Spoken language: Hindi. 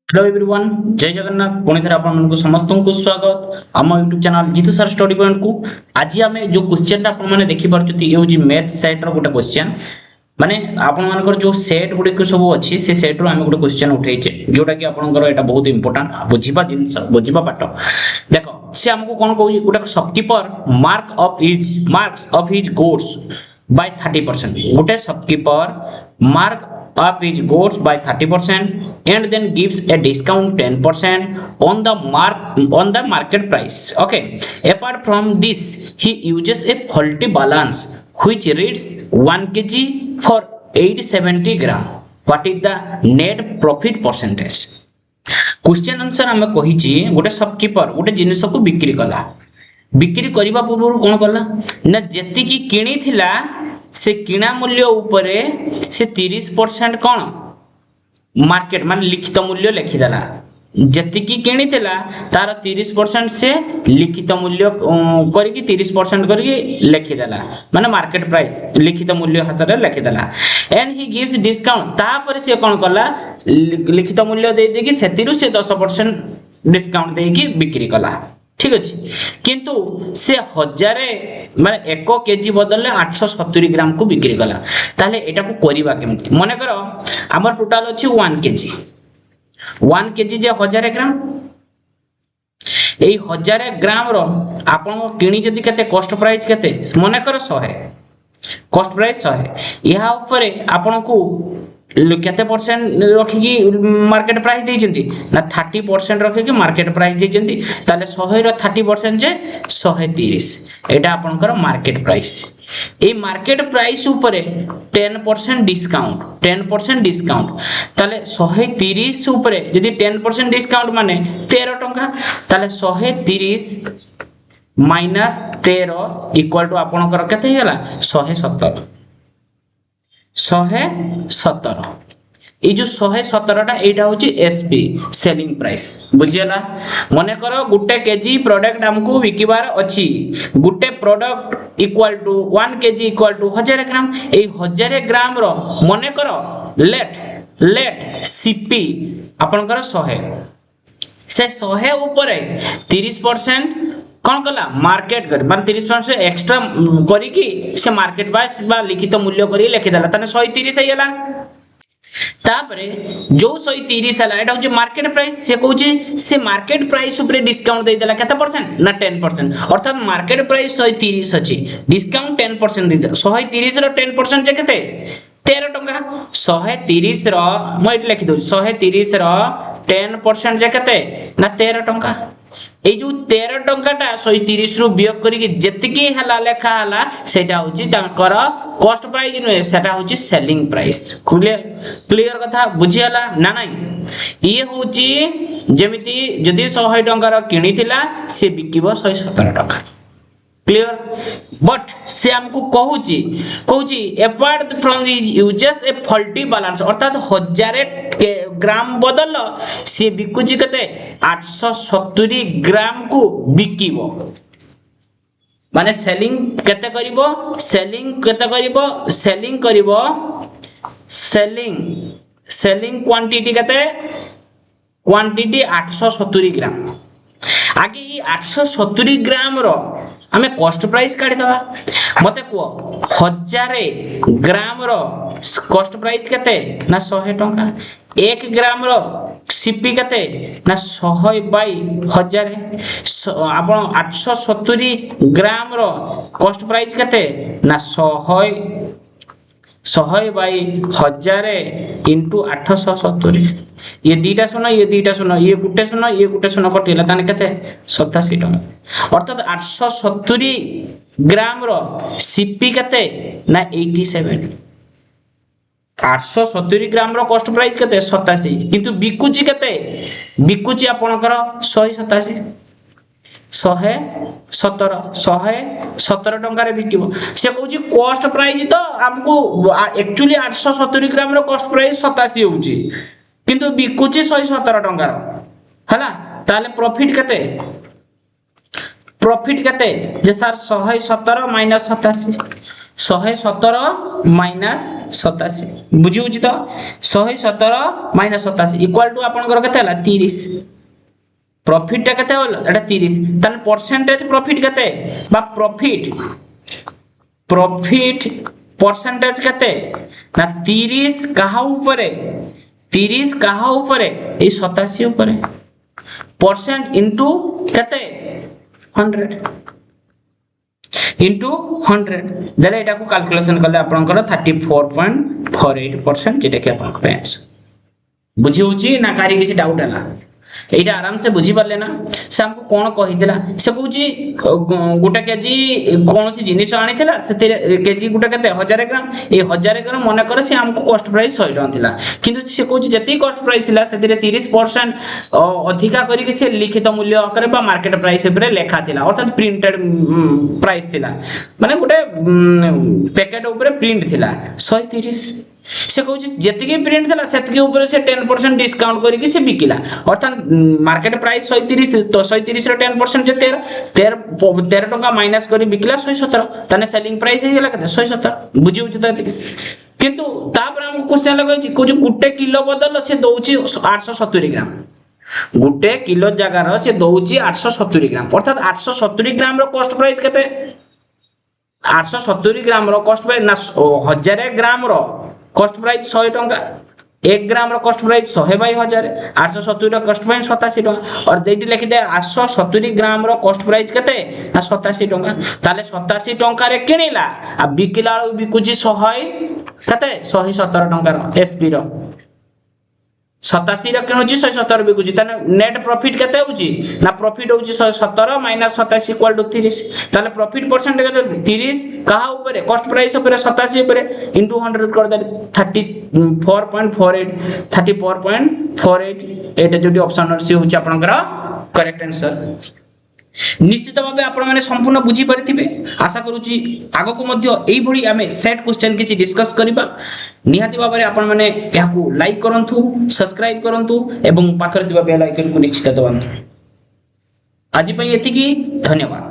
हेलो एवरीवन जय जगन्नाथ पुणी थे आपको समस्त को स्वागत आम YouTube channel Jeetu sir study point को। आज आम जो क्वेश्चन आपने देखी पार्टी ये मैथ सेट रो गोटे क्वेश्चन माने आपनकर जो सेट गुडी को सब अच्छी से सेट रो आम गोटे क्वेश्चन उठेइचे जोटा कि आपनकर एटा बहुत इंपोर्टेंट बुझिबा जिंस बुझिबा पाठ। देखो से हमको कोन कहू गोटे shopkeeper marks of his goods by 30%. गोटे shopkeeper mark up his goods by 30% and then gives a discount 10% on the market price. Okay, apart from this he uses a faulty balance which reads 1 kg for 870 gram. What is the net profit percentage? Question answer आम कही गोटे शॉपकीपर गोटे जिनिस को बिक्री कला बिक्री करने पूर्व कौन कला ना जेति किणी थिला से किणा मूल्य उपरे से 30% कौन मार्केट मान लिखित मूल्य लिखिदेला जेति किणी थिला तार 30% से लिखित मूल्य करके 30% करके लिखिदेला माने मार्केट प्राइस लिखित मूल्य हसरे लिखिदेला एंड ही गिव्स डिस्काउंट तापर से कौन कला लिखित मूल्य दे देकी सेतिरु से 10% डिस्काउंट देकी बिक्री कला। ठीक अच्छे किंतु से हजारे माने 1 केजी बदले 870 ग्राम को बिक्री कला ताले एटा को करिबा केमति मने करो हमर टोटल अछि 1 केजी जे 1000 ग्राम एई 1000 ग्राम रो आपन किणी जदी केते कॉस्ट प्राइस केते मने करो 100 कॉस्ट प्राइस 100 यहा ऊपर आपन को केते परसेंट रखिकी मार्केट प्राइस देइचंती ना 30% रखिकी मार्केट प्राइस देइचंती ताले 100 रो 30% जे 130 एटा आपनकर मार्केट प्राइस ए मार्केट प्राइस ऊपर 10% डिस्काउंट ताले 130 ऊपर यदि 10% डिस्काउंट माने 13 टंका ताले 130 माइनस 13 इक्वल टू आपनकर केते हेला 117 ये जो 117 टा एटा होची एसपी सेलिंग प्राइस बुझियला मने करो गुटे केजी प्रोडक्ट हमको विकिबार अछि गुटे product equal to 1 KG equal to 1000 gram ए 1000 ग्राम रो मने करो लेट सीपी आपन करो 100 से 100 ऊपर 30% कौन कला मार्केट कर मान 30% एक्स्ट्रा करी कि से मार्केट प्राइस बा लिखित मूल्य करी लिखि देला तने 130 हेला तापरे जो 130 हला एटा हो मार्केट प्राइस से कहूची से मार्केट प्राइस ऊपर डिस्काउंट दे देला केते परसेंट ना 10% अर्थात मार्केट प्राइस 130 अछि डिस्काउंट 10% दे देला 130 रो 10% जे केते 13 टंका 130 रो म एट लिखि दउ 130 रो 10% जे केते ना 13 टंका ए जो 13 टंकाटा 130 रु वियोग करी जेतिकी हला लेखा हला सेटा होची तांकर कॉस्ट प्राइस नु सेटा होची सेलिंग प्राइस क्लियर कथा बुझी हला ना नाही ये होची जेमिति जदी 100 टंका रो किनिथिला से बिकिबो 117 टंका क्लियर बट से हमको कहूची apart from this uses a faulty balance अर्थात 1000 ग्राम बदल से बिकुची कते 870 ग्राम को बिकिबो माने सेलिंग केते करिवो सेलिंग क्वांटिटी केते क्वांटिटी 870 ग्राम आगे ये 870 ग्राम रो हमें कॉस्ट प्राइस काढी दबा मते को 1000 ग्राम रो कॉस्ट प्राइस केते ना 100 टंका 1 ग्राम रो सीपी केते ना 100 बाय 1000 आपण 870 ग्राम रो कॉस्ट प्राइस केते ना 100 बाय 1000 इंटू 870 ये दीटा सुनो ये गुटे सुनो कटिला ताने केते 87 टका अर्थात 870 ग्राम रो सीपी केते ना 87 870 ग्राम रो कॉस्ट प्राइस केते 87 किंतु बिकुची केते बिकुची आपनकर 187 117 टंका रे बिकिबो से कहूची कॉस्ट प्राइस तो हमको एक्चुअली 870 ग्राम रो कॉस्ट प्राइस 87 होउची किंतु बिकुची 117 टंका रो हला ताले प्रॉफिट केते जे सर 117 माइनस 87 117 माइनस 87 बुझी बुझी तो 117 माइनस 87 इक्वल टू आपनकर केते हला 30 प्रॉफिट टा केते होला एटा 30 तन परसेंटेज प्रॉफिट केते बा प्रॉफिट परसेंटेज केते ना 30 कहा ऊपरे 30 कहा ऊपरे ए 87 ऊपरे परसेंट इनटू केते 100 इंटू 100 जले एटा को कैलकुलेशन करले आपनकर 34.48% जेटा कि आपनकर आंसर बुझी होची ना कारी किछि डाउट हला एटा आराम से बुझी परले ना से हमको कोन कहितला से कहूची गोटा केजी कोन सी जिनिस आनिथिला से केजी गोटा केते 1000 ग्राम ए 1000 ग्राम मने करे से हमको कॉस्ट प्राइस 100 टका थिला किंतु से कहूची जति कॉस्ट प्राइस थिला से 30% अधिका करी कि से लिखित मूल्य आकारे बा मार्केट प्राइस ऊपर लेखा थिला अर्थात प्रिंटेड प्राइस थिला माने गोटे पैकेट ऊपर प्रिंट थिला 130 से कहूँ जी प्रिंट था से ऊपर से 10% डिस्काउंट करके से बिकिला अर्थात मार्केट प्राइस 130 तो 130 10% जे 13 टका माइनस कर बिकिला 117 ताने सेलिंग प्राइस हेला केते 117 बुझी बुझी त किंतु तापर हम क्वेश्चन लगाई कहू गुटे किलो बदल से दउची 870 ग्राम गुटे किलो जगार से दउची 870 ग्राम अर्थात 870 ग्राम रो कॉस्ट प्राइस केते 870 ग्राम रो कॉस्ट प्राइस ना 1000 ग्राम रो कॉस्ट प्राइस 100 टका 1 ग्राम रो कॉस्ट प्राइस 100 बाय 1000 870 रो कॉस्ट प्राइस 87 टका और देटी लिखि दे 870 ग्राम रो कॉस्ट प्राइस केते ना 87 टका ताले 87 टका रे किनिला आ बिकिला बिकुची 100 केते 117 टका रो एसपी रो 87 रो किनुची 117 बिकुची ताने नेट प्रॉफिट केते होची ना प्रॉफिट होची 117 माइनस 87 इक्वल टू 30 ताले प्रॉफिट परसेंट केते 30 कहा ऊपर कॉस्ट प्राइस ऊपर 87 ऊपर इनटू 100 कर दे 34.48 एटा जोटी ऑप्शन नंबर सी होची आपनकर करेक्ट आंसर निश्चित भाव आपण माने संपूर्ण बुझी परिथिबे आशा करूची आगो को मध्य एई भली आमे सेट क्वेश्चन किछि डिस्कस करिबा निहाती भाबरे आपण माने याकू लाइक करंतु सब्सक्राइब करंतु एवं पाखर दिबा बेल आइकन को निश्चित दबांतु आज पई एतिकी धन्यवाद।